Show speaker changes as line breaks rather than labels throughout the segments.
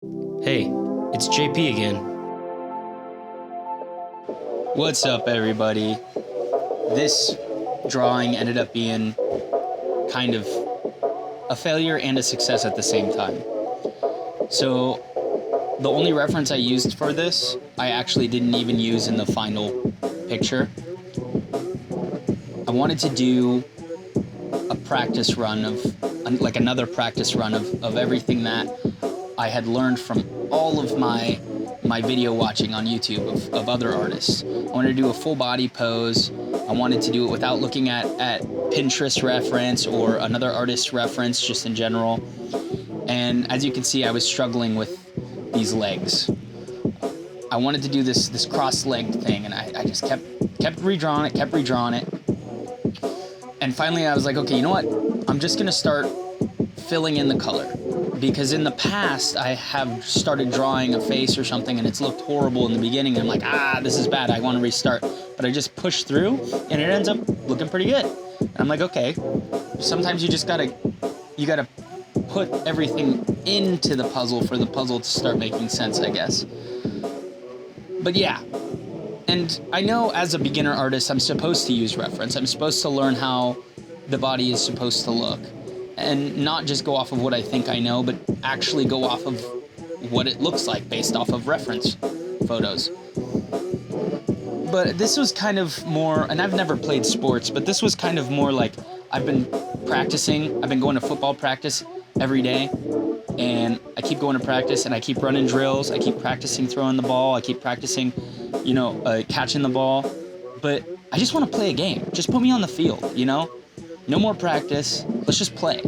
Hey, it's JP again. What's up, everybody? This drawing ended up being kind of a failure and a success at the same time. So, the only reference I used for this, I actually didn't even use in the final picture. I wanted to do a practice run of, like another practice run of everything that I had learned from all of my video watching on YouTube of other artists. I wanted to do a full body pose. I wanted to do it without looking at Pinterest reference or another artist's reference, just in general. And as you can see, I was struggling with these legs. I wanted to do this cross-legged thing, and I just kept redrawing it. And finally I was like, okay, you know what? I'm just gonna start filling in the color. Because in the past, I have started drawing a face or something and it's looked horrible in the beginning. I'm like, this is bad, I want to restart. But I just push through and it ends up looking pretty good. And I'm like, okay, sometimes you just gotta put everything into the puzzle for the puzzle to start making sense, I guess. But yeah, and I know as a beginner artist, I'm supposed to use reference. I'm supposed to learn how the body is supposed to look. And not just go off of what I think I know, but actually go off of what it looks like based off of reference photos. But this was kind of more, and I've never played sports, but this was kind of more like I've been practicing. I've been going to football practice every day, and I keep going to practice, and I keep running drills. I keep practicing throwing the ball. I keep practicing, catching the ball. But I just want to play a game. Just put me on the field, No more practice, let's just play.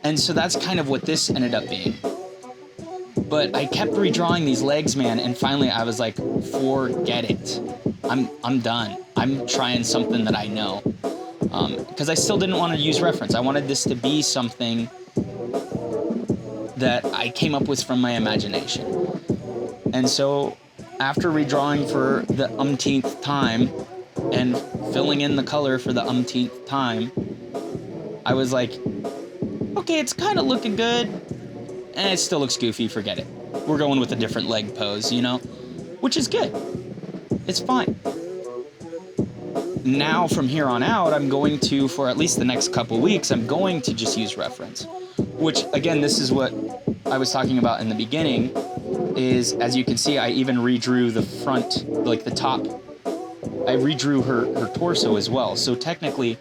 And so that's kind of what this ended up being. But I kept redrawing these legs, man, and finally I was like, forget it. I'm done. I'm trying something that I know. Because I still didn't want to use reference. I wanted this to be something that I came up with from my imagination. And so after redrawing for the umpteenth time, and filling in the color for the umpteenth time, I was like, okay, it's kind of looking good, and it still looks goofy, forget it. We're going with a different leg pose, which is good. It's fine. Now, from here on out, I'm going to, for at least the next couple weeks, I'm going to just use reference. Which, again, this is what I was talking about in the beginning, is, as you can see, I even redrew the front, like the top. I redrew her torso as well. So technically,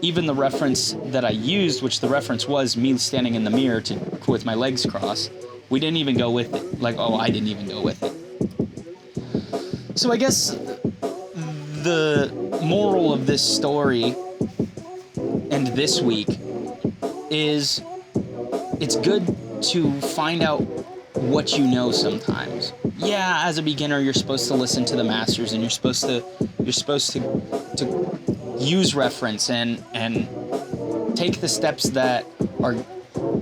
even the reference that I used, which the reference was me standing in the mirror with my legs crossed, we didn't even go with it. I didn't even go with it. So I guess the moral of this story and this week is it's good to find out what you know sometimes. Yeah, as a beginner, you're supposed to listen to the masters, and you're supposed to use reference and take the steps that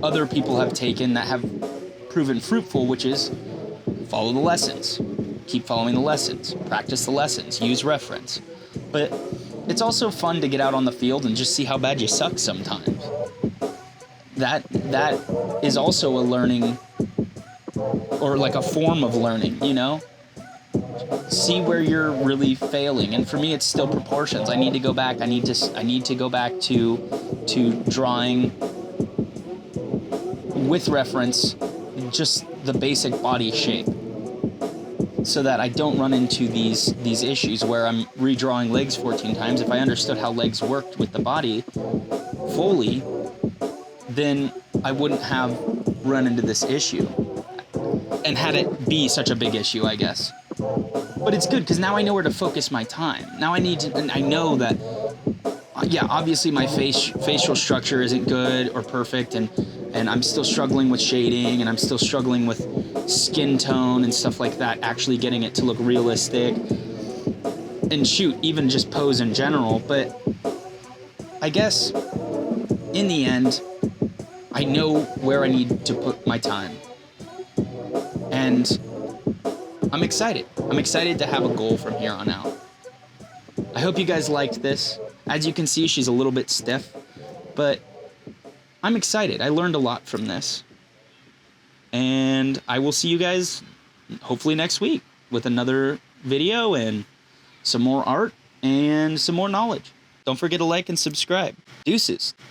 other people have taken that have proven fruitful, which is follow the lessons, keep following the lessons, practice the lessons, use reference. But it's also fun to get out on the field and just see how bad you suck sometimes. That is also a learning, or like a form of learning, See where you're really failing. And for me, it's still proportions. I need to go back. I need to go back to drawing with reference, just the basic body shape, so that I don't run into these issues where I'm redrawing legs 14 times. If I understood how legs worked with the body fully, then I wouldn't have run into this issue and had it be such a big issue, I guess. But it's good because now I know where to focus my time. Now I know that, obviously my facial structure isn't good or perfect, and I'm still struggling with shading, and I'm still struggling with skin tone and stuff like that, actually getting it to look realistic. And shoot, even just pose in general. But I guess in the end, I know where I need to put my time. And I'm excited. I'm excited to have a goal from here on out. I hope you guys liked this. As you can see, she's a little bit stiff, but I'm excited. I learned a lot from this. And I will see you guys hopefully next week with another video and some more art and some more knowledge. Don't forget to like and subscribe. Deuces.